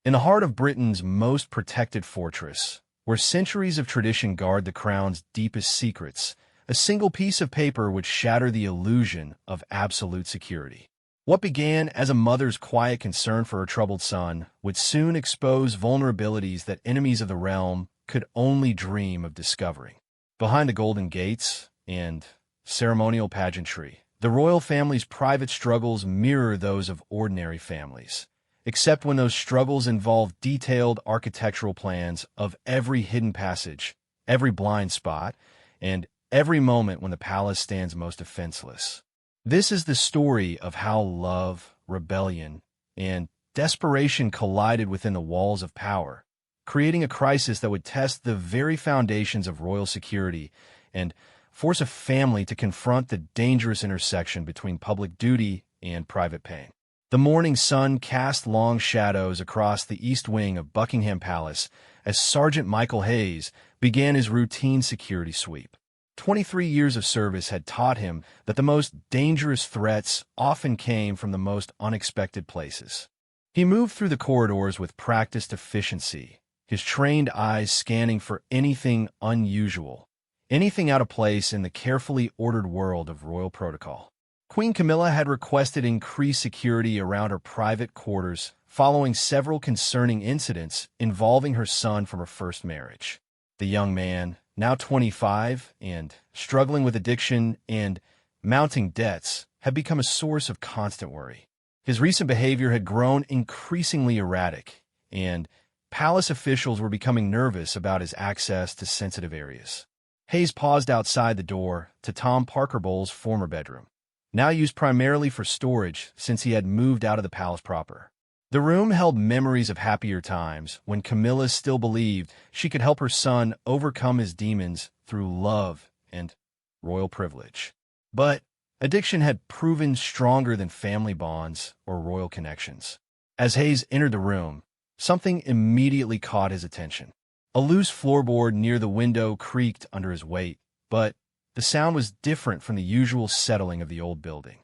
In the heart of Britain's most protected fortress, where centuries of tradition guard the crown's deepest secrets, a single piece of paper would shatter the illusion of absolute security. What began as a mother's quiet concern for her troubled son would soon expose vulnerabilities that enemies of the realm could only dream of discovering. Behind the golden gates and ceremonial pageantry, the royal family's private struggles mirror those of ordinary families, except when those struggles involve detailed architectural plans of every hidden passage, every blind spot, and every moment when the palace stands most defenseless. This is the story of how love, rebellion, and desperation collided within the walls of power, creating a crisis that would test the very foundations of royal security and force a family to confront the dangerous intersection between public duty and private pain. The morning sun cast long shadows across the east wing of Buckingham Palace as Sergeant Michael Hayes began his routine security sweep. 23 years of service had taught him that the most dangerous threats often came from the most unexpected places. He moved through the corridors with practiced efficiency, his trained eyes scanning for anything unusual, anything out of place in the carefully ordered world of royal protocol. Queen Camilla had requested increased security around her private quarters following several concerning incidents involving her son from her first marriage. The young man, now 25 and struggling with addiction and mounting debts, had become a source of constant worry. His recent behavior had grown increasingly erratic, and palace officials were becoming nervous about his access to sensitive areas. Hayes paused outside the door to Tom Parkerbowles' former bedroom, now used primarily for storage since he had moved out of the palace proper. The room held memories of happier times when Camilla still believed she could help her son overcome his demons through love and royal privilege. But addiction had proven stronger than family bonds or royal connections. As Hayes entered the room, something immediately caught his attention. A loose floorboard near the window creaked under his weight, but the sound was different from the usual settling of the old building.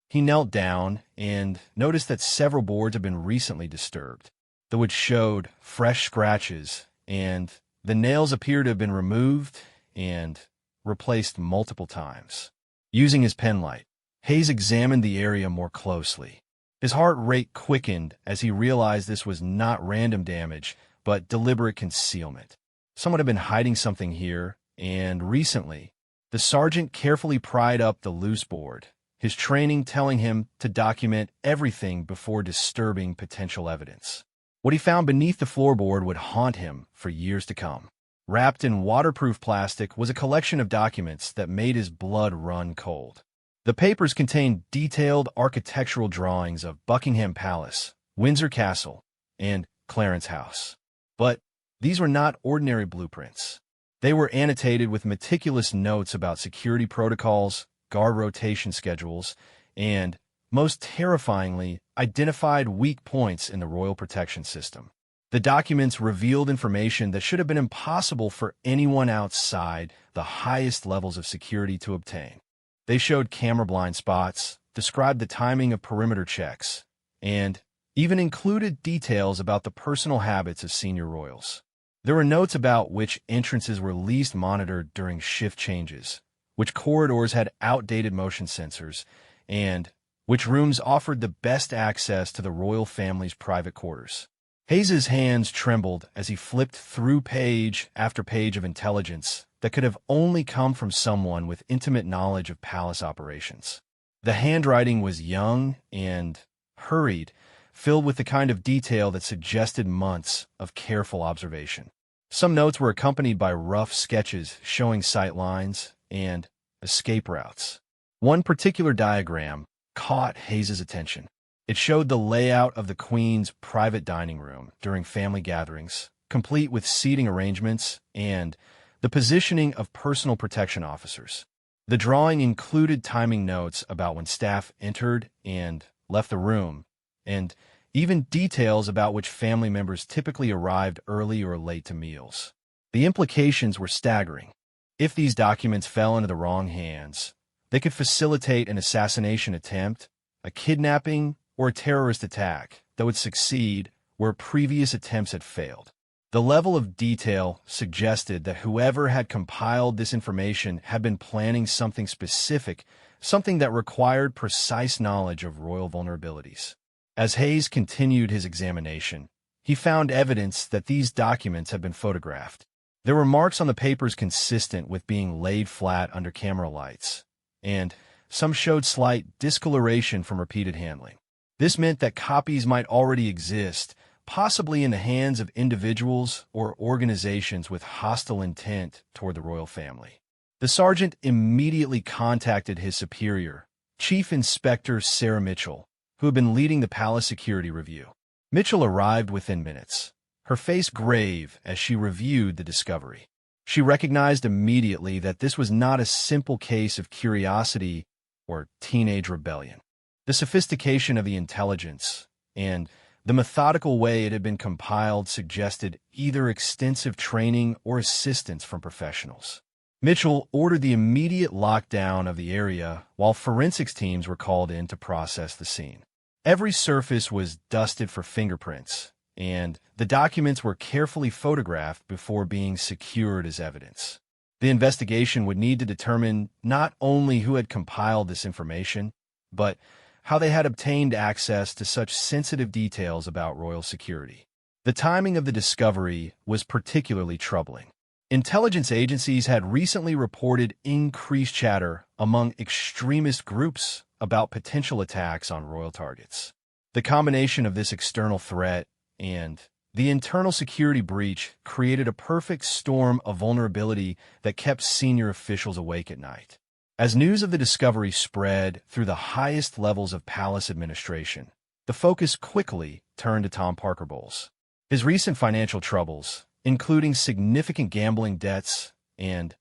He knelt down and noticed that several boards had been recently disturbed. The wood showed fresh scratches, and the nails appeared to have been removed and replaced multiple times. Using his penlight, Hayes examined the area more closely. His heart rate quickened as he realized this was not random damage, but deliberate concealment. Someone had been hiding something here, and recently, the sergeant carefully pried up the loose board, his training telling him to document everything before disturbing potential evidence. What he found beneath the floorboard would haunt him for years to come. Wrapped in waterproof plastic was a collection of documents that made his blood run cold. The papers contained detailed architectural drawings of Buckingham Palace, Windsor Castle, and Clarence House. But these were not ordinary blueprints. They were annotated with meticulous notes about security protocols, guard rotation schedules, and, most terrifyingly, identified weak points in the royal protection system. The documents revealed information that should have been impossible for anyone outside the highest levels of security to obtain. They showed camera blind spots, described the timing of perimeter checks, and even included details about the personal habits of senior royals. There were notes about which entrances were least monitored during shift changes, which corridors had outdated motion sensors, and which rooms offered the best access to the royal family's private quarters. Hayes's hands trembled as he flipped through page after page of intelligence that could have only come from someone with intimate knowledge of palace operations. The handwriting was young and hurried, filled with the kind of detail that suggested months of careful observation. Some notes were accompanied by rough sketches showing sight lines and escape routes. One particular diagram caught Hayes's attention. It showed the layout of the Queen's private dining room during family gatherings, complete with seating arrangements and the positioning of personal protection officers. The drawing included timing notes about when staff entered and left the room, and even details about which family members typically arrived early or late to meals. The implications were staggering. If these documents fell into the wrong hands, they could facilitate an assassination attempt, a kidnapping, or a terrorist attack that would succeed where previous attempts had failed. The level of detail suggested that whoever had compiled this information had been planning something specific, something that required precise knowledge of royal vulnerabilities. As Hayes continued his examination, he found evidence that these documents had been photographed. There were marks on the papers consistent with being laid flat under camera lights, and some showed slight discoloration from repeated handling. This meant that copies might already exist, possibly in the hands of individuals or organizations with hostile intent toward the royal family. The sergeant immediately contacted his superior, Chief Inspector Sarah Mitchell, who had been leading the palace security review. Mitchell arrived within minutes, her face grave as she reviewed the discovery. She recognized immediately that this was not a simple case of curiosity or teenage rebellion. The sophistication of the intelligence and the methodical way it had been compiled suggested either extensive training or assistance from professionals. Mitchell ordered the immediate lockdown of the area while forensics teams were called in to process the scene. Every surface was dusted for fingerprints, and the documents were carefully photographed before being secured as evidence. The investigation would need to determine not only who had compiled this information, but how they had obtained access to such sensitive details about royal security. The timing of the discovery was particularly troubling. Intelligence agencies had recently reported increased chatter among extremist groups about potential attacks on royal targets. The combination of this external threat and the internal security breach created a perfect storm of vulnerability that kept senior officials awake at night. As news of the discovery spread through the highest levels of palace administration, the focus quickly turned to Tom Parker Bowles. His recent financial troubles, including significant gambling debts and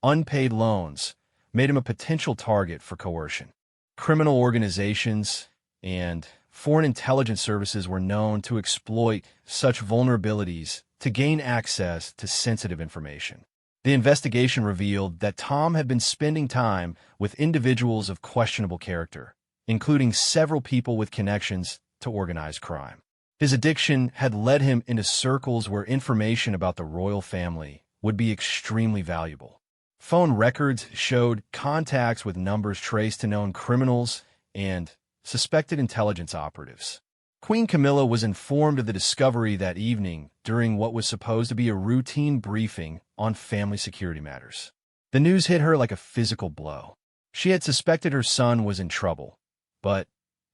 unpaid loans, made him a potential target for coercion. Criminal organizations and foreign intelligence services were known to exploit such vulnerabilities to gain access to sensitive information. The investigation revealed that Tom had been spending time with individuals of questionable character, including several people with connections to organized crime. His addiction had led him into circles where information about the royal family would be extremely valuable. Phone records showed contacts with numbers traced to known criminals and suspected intelligence operatives. Queen Camilla was informed of the discovery that evening during what was supposed to be a routine briefing on family security matters. The news hit her like a physical blow. She had suspected her son was in trouble, but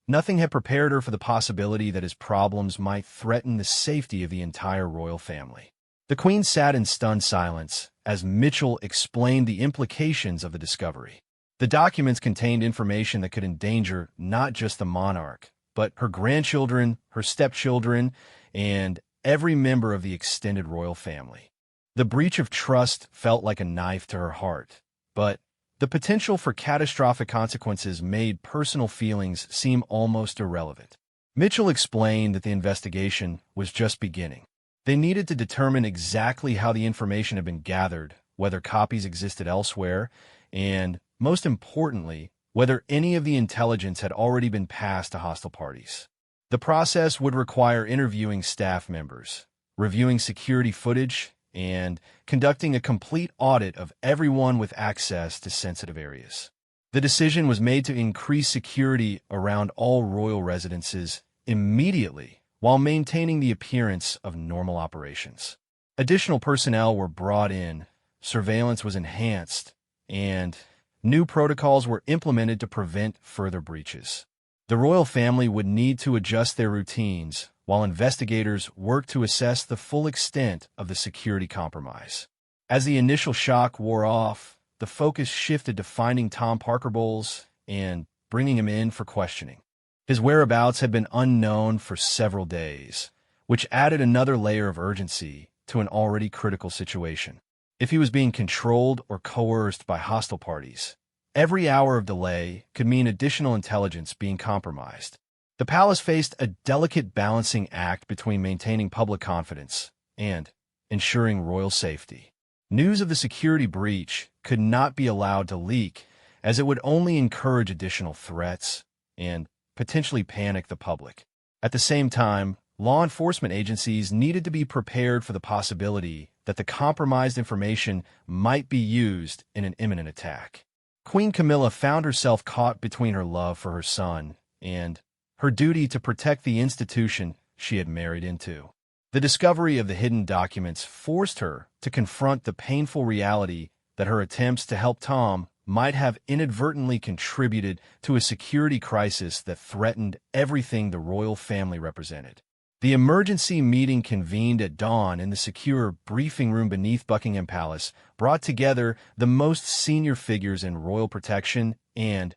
nothing had prepared her for the possibility that his problems might threaten the safety of the entire royal family. The Queen sat in stunned silence as Mitchell explained the implications of the discovery. The documents contained information that could endanger not just the monarch, but her grandchildren, her stepchildren, and every member of the extended royal family. The breach of trust felt like a knife to her heart, but the potential for catastrophic consequences made personal feelings seem almost irrelevant. Mitchell explained that the investigation was just beginning. They needed to determine exactly how the information had been gathered, whether copies existed elsewhere, and, most importantly, whether any of the intelligence had already been passed to hostile parties. The process would require interviewing staff members, reviewing security footage, and conducting a complete audit of everyone with access to sensitive areas. The decision was made to increase security around all royal residences immediately while maintaining the appearance of normal operations. Additional personnel were brought in, surveillance was enhanced, and new protocols were implemented to prevent further breaches. The royal family would need to adjust their routines while investigators worked to assess the full extent of the security compromise. As the initial shock wore off, the focus shifted to finding Tom Parker Bowles and bringing him in for questioning. His whereabouts had been unknown for several days, which added another layer of urgency to an already critical situation. If he was being controlled or coerced by hostile parties, every hour of delay could mean additional intelligence being compromised. The palace faced a delicate balancing act between maintaining public confidence and ensuring royal safety. News of the security breach could not be allowed to leak, as it would only encourage additional threats and potentially panic the public. At the same time, law enforcement agencies needed to be prepared for the possibility that the compromised information might be used in an imminent attack. Queen Camilla found herself caught between her love for her son and her duty to protect the institution she had married into. The discovery of the hidden documents forced her to confront the painful reality that her attempts to help Tom might have inadvertently contributed to a security crisis that threatened everything the royal family represented. The emergency meeting convened at dawn in the secure briefing room beneath Buckingham Palace brought together the most senior figures in royal protection and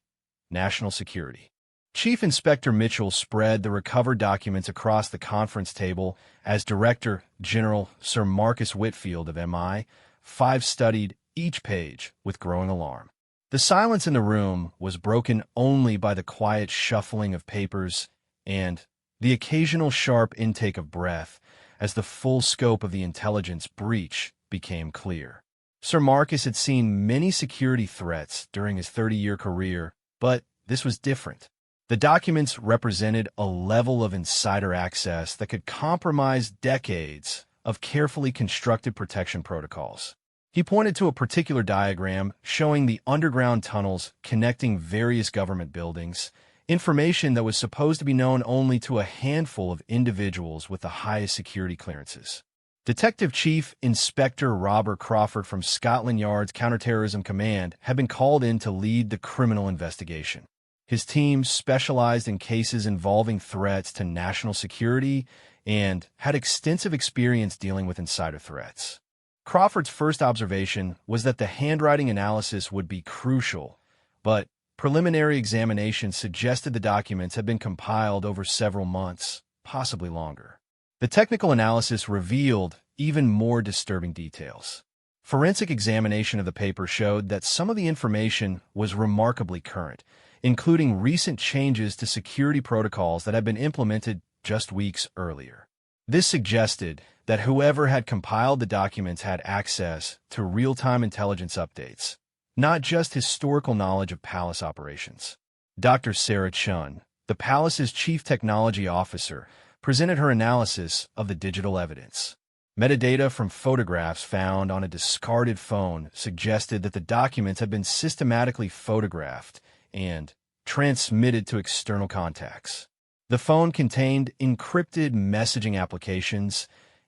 national security. Chief Inspector Mitchell spread the recovered documents across the conference table as Director General Sir Marcus Whitfield of MI5 studied each page with growing alarm. The silence in the room was broken only by the quiet shuffling of papers and the occasional sharp intake of breath as the full scope of the intelligence breach became clear. Sir Marcus had seen many security threats during his 30-year career, but this was different. The documents represented a level of insider access that could compromise decades of carefully constructed protection protocols. He pointed to a particular diagram showing the underground tunnels connecting various government buildings, information that was supposed to be known only to a handful of individuals with the highest security clearances. Detective Chief Inspector Robert Crawford from Scotland Yard's Counterterrorism Command had been called in to lead the criminal investigation. His team specialized in cases involving threats to national security and had extensive experience dealing with insider threats. Crawford's first observation was that the handwriting analysis would be crucial, but preliminary examination suggested the documents had been compiled over several months, possibly longer. The technical analysis revealed even more disturbing details. Forensic examination of the paper showed that some of the information was remarkably current, including recent changes to security protocols that had been implemented just weeks earlier. This suggested that whoever had compiled the documents had access to real-time intelligence updates, not just historical knowledge of palace operations. Dr. Sarah Chun, the palace's chief technology officer, presented her analysis of the digital evidence. Metadata from photographs found on a discarded phone suggested that the documents had been systematically photographed and transmitted to external contacts. The phone contained encrypted messaging applications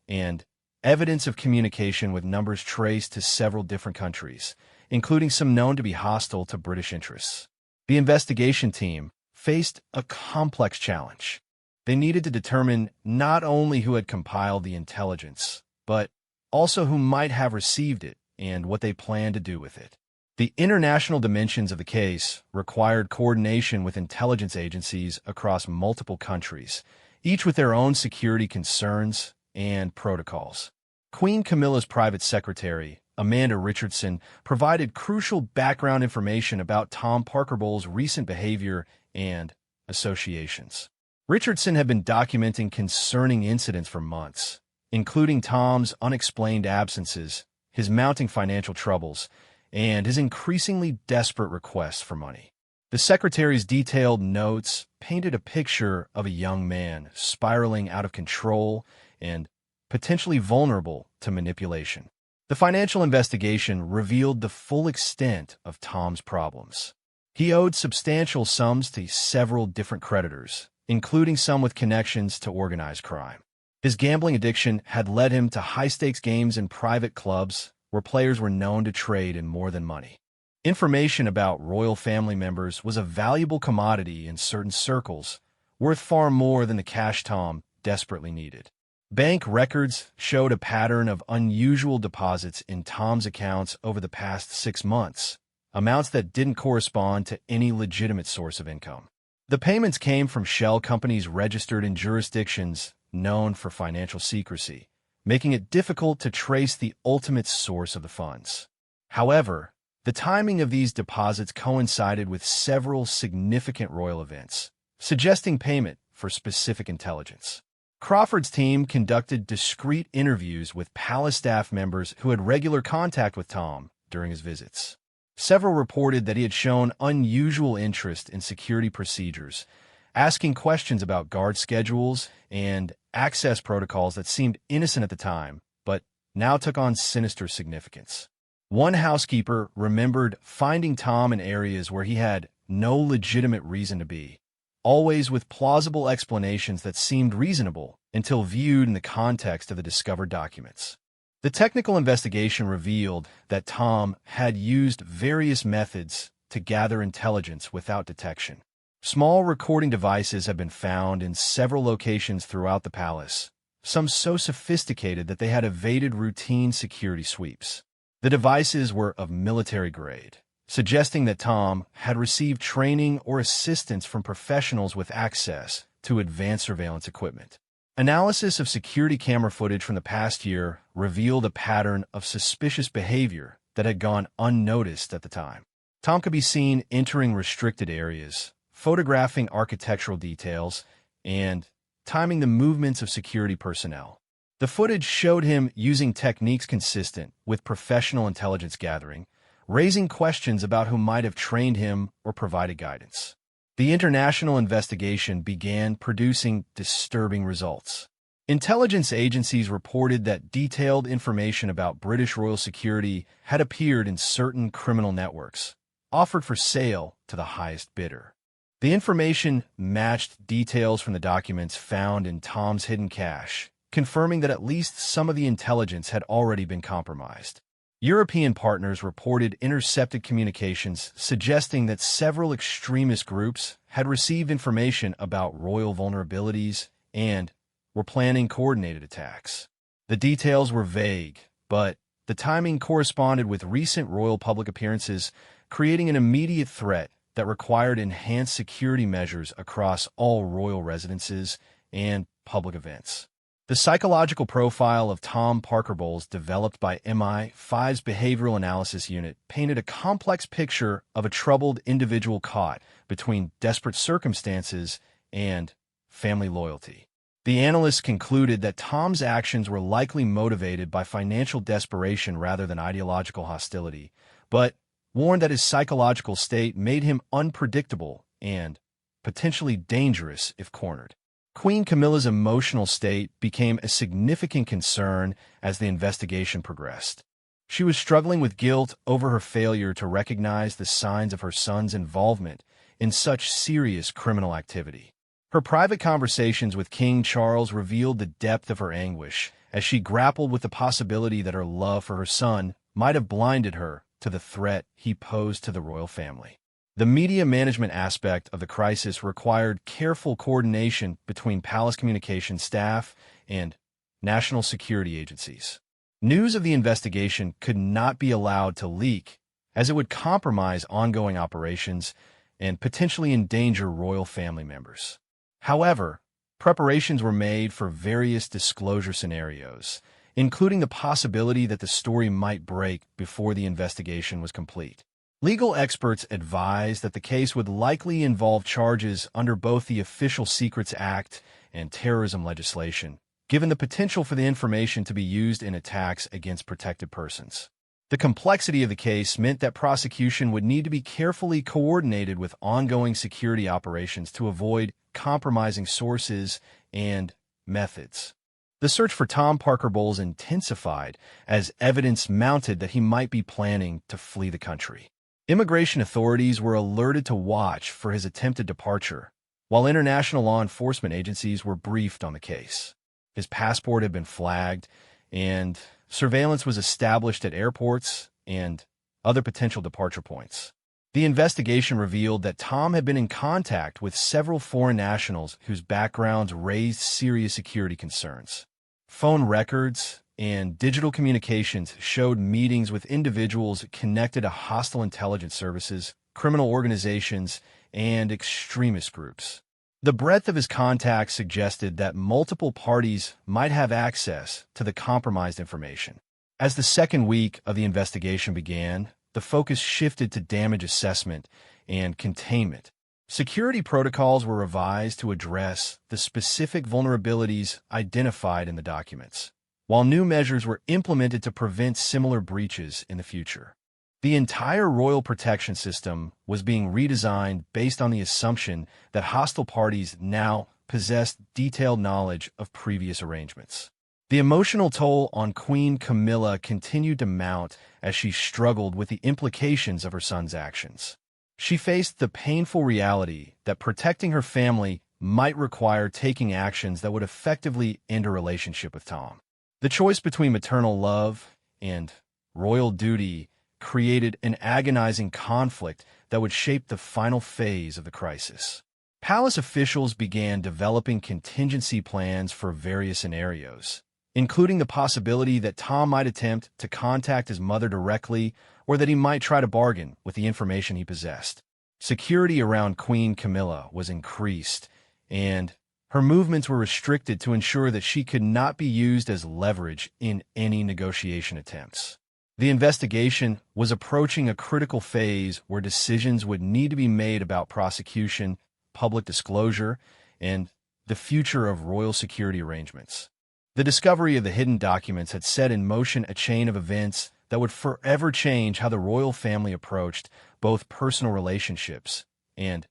and evidence of communication with numbers traced to several different countries, including some known to be hostile to British interests. The investigation team faced a complex challenge. They needed to determine not only who had compiled the intelligence, but also who might have received it and what they planned to do with it. The international dimensions of the case required coordination with intelligence agencies across multiple countries, each with their own security concerns and protocols. Queen Camilla's private secretary, Amanda Richardson, provided crucial background information about Tom Parker Bowles' recent behavior and associations. Richardson had been documenting concerning incidents for months, including Tom's unexplained absences, his mounting financial troubles, and his increasingly desperate requests for money. The secretary's detailed notes painted a picture of a young man spiraling out of control and potentially vulnerable to manipulation. The financial investigation revealed the full extent of Tom's problems. He owed substantial sums to several different creditors, including some with connections to organized crime. His gambling addiction had led him to high-stakes games in private clubs where players were known to trade in more than money. Information about royal family members was a valuable commodity in certain circles, worth far more than the cash Tom desperately needed. Bank records showed a pattern of unusual deposits in Tom's accounts over the past 6 months, amounts that didn't correspond to any legitimate source of income. The payments came from shell companies registered in jurisdictions known for financial secrecy, making it difficult to trace the ultimate source of the funds. However, the timing of these deposits coincided with several significant royal events, suggesting payment for specific intelligence. Crawford's team conducted discreet interviews with palace staff members who had regular contact with Tom during his visits. Several reported that he had shown unusual interest in security procedures, asking questions about guard schedules and access protocols that seemed innocent at the time, but now took on sinister significance. One housekeeper remembered finding Tom in areas where he had no legitimate reason to be, always with plausible explanations that seemed reasonable until viewed in the context of the discovered documents. The technical investigation revealed that Tom had used various methods to gather intelligence without detection. Small recording devices have been found in several locations throughout the palace, some so sophisticated that they had evaded routine security sweeps. The devices were of military grade, suggesting that Tom had received training or assistance from professionals with access to advanced surveillance equipment. Analysis of security camera footage from the past year revealed a pattern of suspicious behavior that had gone unnoticed at the time. Tom could be seen entering restricted areas, photographing architectural details, and timing the movements of security personnel. The footage showed him using techniques consistent with professional intelligence gathering, raising questions about who might have trained him or provided guidance. The international investigation began producing disturbing results. Intelligence agencies reported that detailed information about British royal security had appeared in certain criminal networks, offered for sale to the highest bidder. The information matched details from the documents found in Tom's hidden cache, confirming that at least some of the intelligence had already been compromised. European partners reported intercepted communications suggesting that several extremist groups had received information about royal vulnerabilities and were planning coordinated attacks. The details were vague, but the timing corresponded with recent royal public appearances, creating an immediate threat that required enhanced security measures across all royal residences and public events. The psychological profile of Tom Parker Bowles, developed by MI5's Behavioral Analysis Unit, painted a complex picture of a troubled individual caught between desperate circumstances and family loyalty. The analysts concluded that Tom's actions were likely motivated by financial desperation rather than ideological hostility, but warned that his psychological state made him unpredictable and potentially dangerous if cornered. Queen Camilla's emotional state became a significant concern as the investigation progressed. She was struggling with guilt over her failure to recognize the signs of her son's involvement in such serious criminal activity. Her private conversations with King Charles revealed the depth of her anguish as she grappled with the possibility that her love for her son might have blinded her to the threat he posed to the royal family. The media management aspect of the crisis required careful coordination between palace communications staff and national security agencies. News of the investigation could not be allowed to leak, as it would compromise ongoing operations and potentially endanger royal family members. However, preparations were made for various disclosure scenarios, including the possibility that the story might break before the investigation was complete. Legal experts advised that the case would likely involve charges under both the Official Secrets Act and terrorism legislation, given the potential for the information to be used in attacks against protected persons. The complexity of the case meant that prosecution would need to be carefully coordinated with ongoing security operations to avoid compromising sources and methods. The search for Tom Parker Bowles intensified as evidence mounted that he might be planning to flee the country. Immigration authorities were alerted to watch for his attempted departure, while international law enforcement agencies were briefed on the case. His passport had been flagged, and surveillance was established at airports and other potential departure points. The investigation revealed that Tom had been in contact with several foreign nationals whose backgrounds raised serious security concerns. Phone records and digital communications showed meetings with individuals connected to hostile intelligence services, criminal organizations, and extremist groups. The breadth of his contacts suggested that multiple parties might have access to the compromised information. As the second week of the investigation began, the focus shifted to damage assessment and containment. Security protocols were revised to address the specific vulnerabilities identified in the documents, while new measures were implemented to prevent similar breaches in the future. The entire royal protection system was being redesigned based on the assumption that hostile parties now possessed detailed knowledge of previous arrangements. The emotional toll on Queen Camilla continued to mount as she struggled with the implications of her son's actions. She faced the painful reality that protecting her family might require taking actions that would effectively end her relationship with Tom. The choice between maternal love and royal duty created an agonizing conflict that would shape the final phase of the crisis. Palace officials began developing contingency plans for various scenarios, including the possibility that Tom might attempt to contact his mother directly or that he might try to bargain with the information he possessed. Security around Queen Camilla was increased, and her movements were restricted to ensure that she could not be used as leverage in any negotiation attempts. The investigation was approaching a critical phase where decisions would need to be made about prosecution, public disclosure, and the future of royal security arrangements. The discovery of the hidden documents had set in motion a chain of events that would forever change how the royal family approached both personal relationships and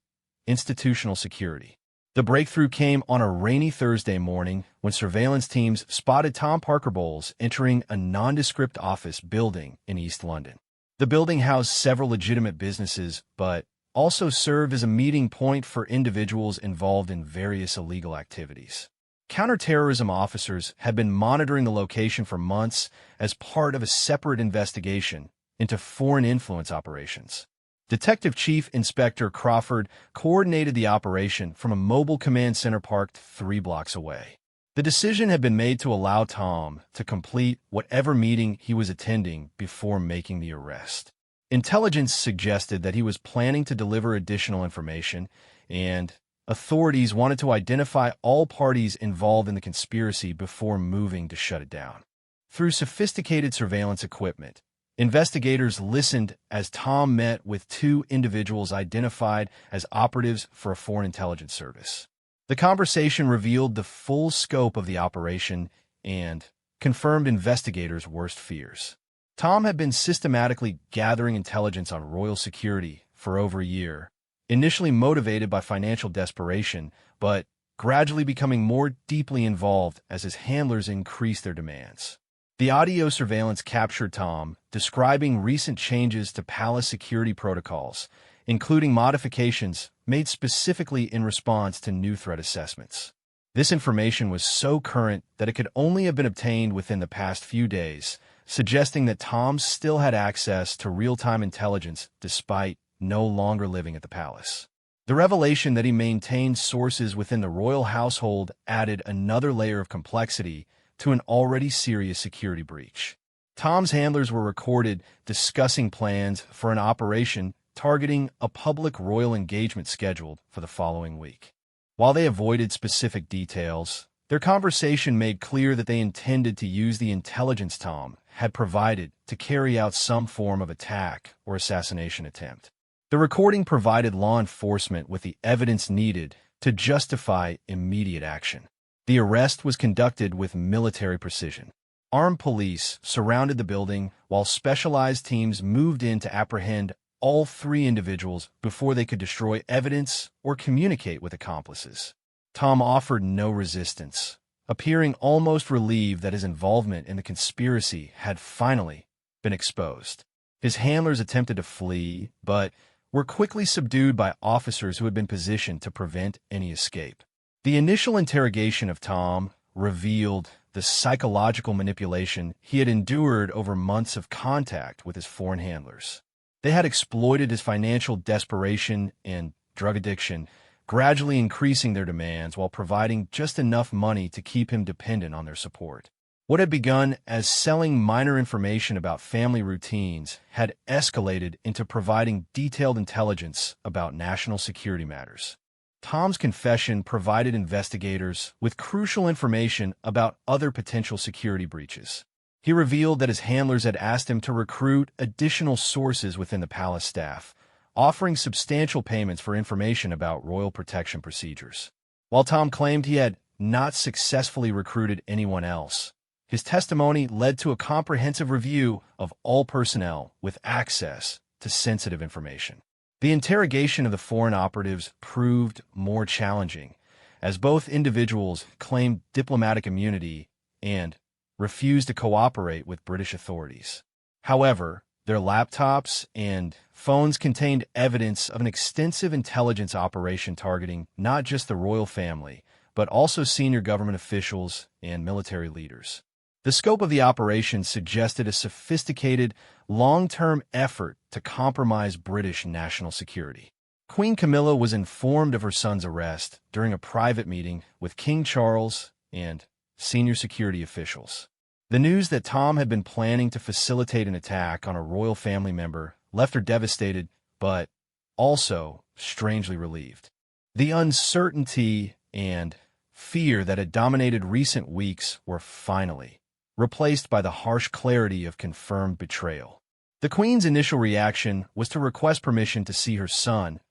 institutional security. The breakthrough came on a rainy Thursday morning when surveillance teams spotted Tom Parker Bowles entering a nondescript office building in East London. The building housed several legitimate businesses, but also served as a meeting point for individuals involved in various illegal activities. Counterterrorism officers had been monitoring the location for months as part of a separate investigation into foreign influence operations. Detective Chief Inspector Crawford coordinated the operation from a mobile command center parked 3 blocks away. The decision had been made to allow Tom to complete whatever meeting he was attending before making the arrest. Intelligence suggested that he was planning to deliver additional information, and authorities wanted to identify all parties involved in the conspiracy before moving to shut it down. Through sophisticated surveillance equipment, investigators listened as Tom met with 2 individuals identified as operatives for a foreign intelligence service. The conversation revealed the full scope of the operation and confirmed investigators' worst fears. Tom had been systematically gathering intelligence on royal security for over a year, initially motivated by financial desperation, but gradually becoming more deeply involved as his handlers increased their demands. The audio surveillance captured Tom describing recent changes to palace security protocols, including modifications made specifically in response to new threat assessments. This information was so current that it could only have been obtained within the past few days, suggesting that Tom still had access to real-time intelligence despite no longer living at the palace. The revelation that he maintained sources within the royal household added another layer of complexity to an already serious security breach. Tom's handlers were recorded discussing plans for an operation targeting a public royal engagement scheduled for the following week. While they avoided specific details, their conversation made clear that they intended to use the intelligence Tom had provided to carry out some form of attack or assassination attempt. The recording provided law enforcement with the evidence needed to justify immediate action. The arrest was conducted with military precision. Armed police surrounded the building while specialized teams moved in to apprehend all 3 individuals before they could destroy evidence or communicate with accomplices. Tom offered no resistance, appearing almost relieved that his involvement in the conspiracy had finally been exposed. His handlers attempted to flee, but were quickly subdued by officers who had been positioned to prevent any escape. The initial interrogation of Tom revealed the psychological manipulation he had endured over months of contact with his foreign handlers. They had exploited his financial desperation and drug addiction, gradually increasing their demands while providing just enough money to keep him dependent on their support. What had begun as selling minor information about family routines had escalated into providing detailed intelligence about national security matters. Tom's confession provided investigators with crucial information about other potential security breaches. He revealed that his handlers had asked him to recruit additional sources within the palace staff, offering substantial payments for information about royal protection procedures. While Tom claimed he had not successfully recruited anyone else, His testimony led to a comprehensive review of all personnel with access to sensitive information. The interrogation of the foreign operatives proved more challenging, as both individuals claimed diplomatic immunity and refused to cooperate with British authorities. However, their laptops and phones contained evidence of an extensive intelligence operation targeting not just the royal family, but also senior government officials and military leaders. The scope of the operation suggested a sophisticated, long-term effort to compromise British national security. Queen Camilla was informed of her son's arrest during a private meeting with King Charles and senior security officials. The news that Tom had been planning to facilitate an attack on a royal family member left her devastated, but also strangely relieved. The uncertainty and fear that had dominated recent weeks were finally replaced by the harsh clarity of confirmed betrayal. The Queen's initial reaction was to request permission to see her son,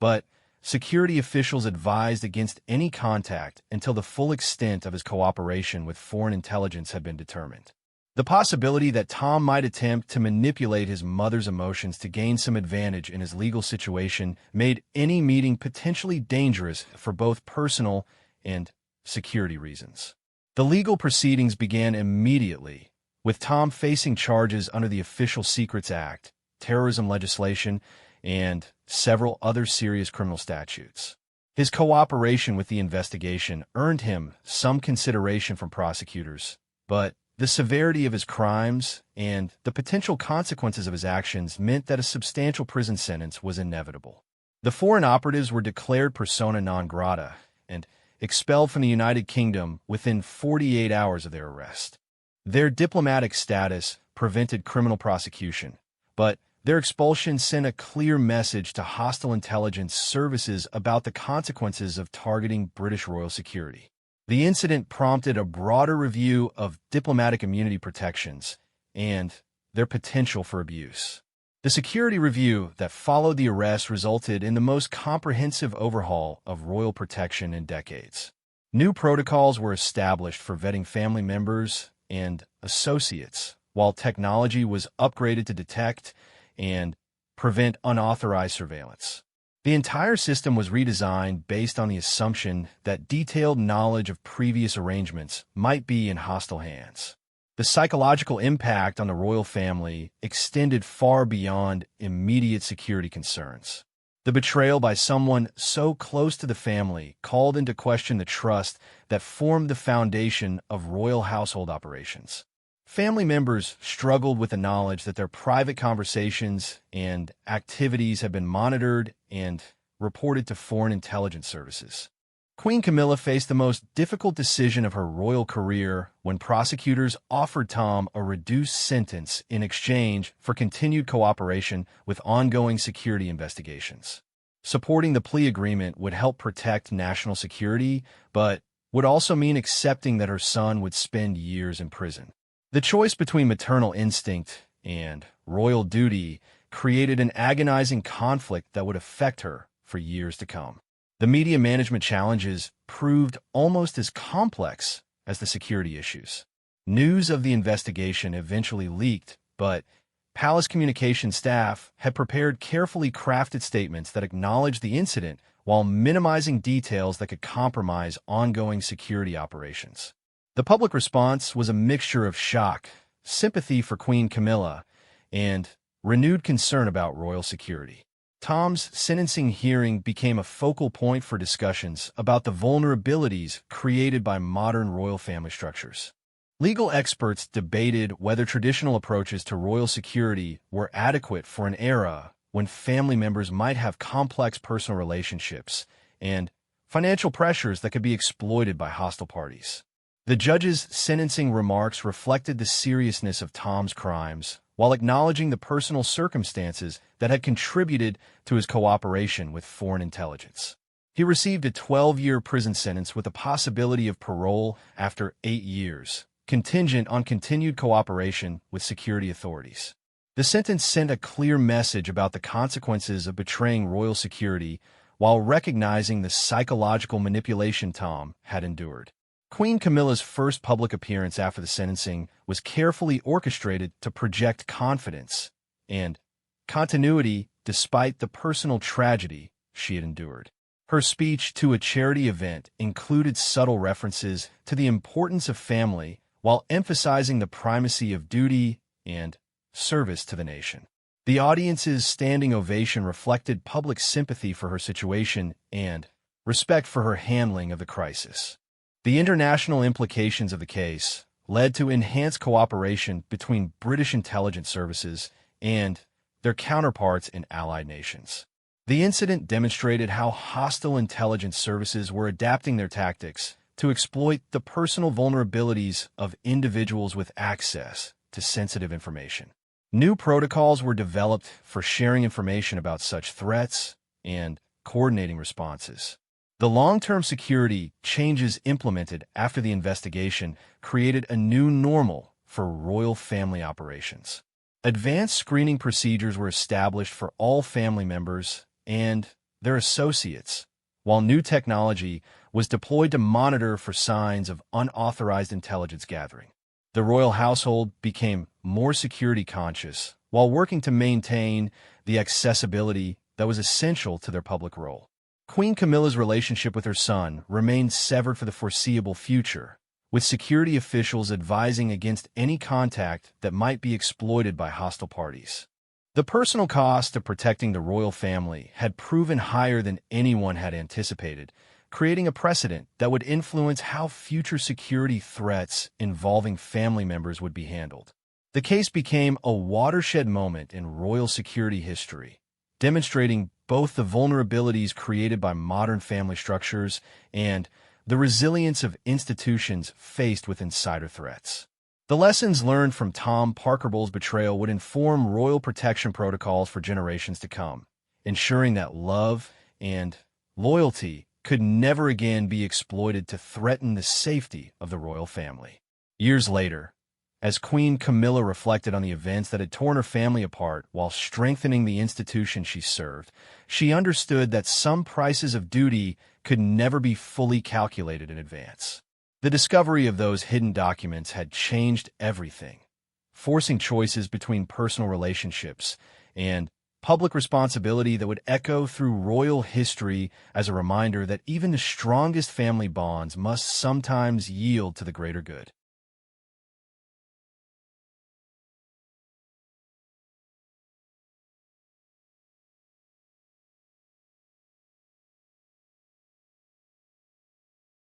but security officials advised against any contact until the full extent of his cooperation with foreign intelligence had been determined. The possibility that Tom might attempt to manipulate his mother's emotions to gain some advantage in his legal situation made any meeting potentially dangerous for both personal and security reasons. The legal proceedings began immediately, with Tom facing charges under the Official Secrets Act, terrorism legislation, and several other serious criminal statutes. His cooperation with the investigation earned him some consideration from prosecutors, but the severity of his crimes and the potential consequences of his actions meant that a substantial prison sentence was inevitable. The foreign operatives were declared persona non grata and expelled from the United Kingdom within 48 hours of their arrest. Their diplomatic status prevented criminal prosecution, but their expulsion sent a clear message to hostile intelligence services about the consequences of targeting British royal security. The incident prompted a broader review of diplomatic immunity protections and their potential for abuse. The security review that followed the arrest resulted in the most comprehensive overhaul of royal protection in decades. New protocols were established for vetting family members and associates, while technology was upgraded to detect and prevent unauthorized surveillance. The entire system was redesigned based on the assumption that detailed knowledge of previous arrangements might be in hostile hands. The psychological impact on the royal family extended far beyond immediate security concerns. The betrayal by someone so close to the family called into question the trust that formed the foundation of royal household operations. Family members struggled with the knowledge that their private conversations and activities had been monitored and reported to foreign intelligence services. Queen Camilla faced the most difficult decision of her royal career when prosecutors offered Tom a reduced sentence in exchange for continued cooperation with ongoing security investigations. Supporting the plea agreement would help protect national security, but would also mean accepting that her son would spend years in prison. The choice between maternal instinct and royal duty created an agonizing conflict that would affect her for years to come. The media management challenges proved almost as complex as the security issues. News of the investigation eventually leaked, but Palace communication staff had prepared carefully crafted statements that acknowledged the incident while minimizing details that could compromise ongoing security operations. The public response was a mixture of shock, sympathy for Queen Camilla, and renewed concern about royal security. Tom's sentencing hearing became a focal point for discussions about the vulnerabilities created by modern royal family structures. Legal experts debated whether traditional approaches to royal security were adequate for an era when family members might have complex personal relationships and financial pressures that could be exploited by hostile parties. The judge's sentencing remarks reflected the seriousness of Tom's crimes, while acknowledging the personal circumstances that had contributed to his cooperation with foreign intelligence. He received a 12-year prison sentence with a possibility of parole after 8 years, contingent on continued cooperation with security authorities. The sentence sent a clear message about the consequences of betraying royal security while recognizing the psychological manipulation Tom had endured. Queen Camilla's first public appearance after the sentencing was carefully orchestrated to project confidence and continuity despite the personal tragedy she had endured. Her speech to a charity event included subtle references to the importance of family while emphasizing the primacy of duty and service to the nation. The audience's standing ovation reflected public sympathy for her situation and respect for her handling of the crisis. The international implications of the case led to enhanced cooperation between British intelligence services and their counterparts in allied nations. The incident demonstrated how hostile intelligence services were adapting their tactics to exploit the personal vulnerabilities of individuals with access to sensitive information. New protocols were developed for sharing information about such threats and coordinating responses. The long-term security changes implemented after the investigation created a new normal for royal family operations. Advanced screening procedures were established for all family members and their associates, while new technology was deployed to monitor for signs of unauthorized intelligence gathering. The royal household became more security conscious while working to maintain the accessibility that was essential to their public role. Queen Camilla's relationship with her son remained severed for the foreseeable future, with security officials advising against any contact that might be exploited by hostile parties. The personal cost of protecting the royal family had proven higher than anyone had anticipated, creating a precedent that would influence how future security threats involving family members would be handled. The case became a watershed moment in royal security history, demonstrating both the vulnerabilities created by modern family structures and the resilience of institutions faced with insider threats. The lessons learned from Tom Parkerbull's betrayal would inform royal protection protocols for generations to come, ensuring that love and loyalty could never again be exploited to threaten the safety of the royal family. Years later, as Queen Camilla reflected on the events that had torn her family apart while strengthening the institution she served, she understood that some prices of duty could never be fully calculated in advance. The discovery of those hidden documents had changed everything, forcing choices between personal relationships and public responsibility that would echo through royal history as a reminder that even the strongest family bonds must sometimes yield to the greater good.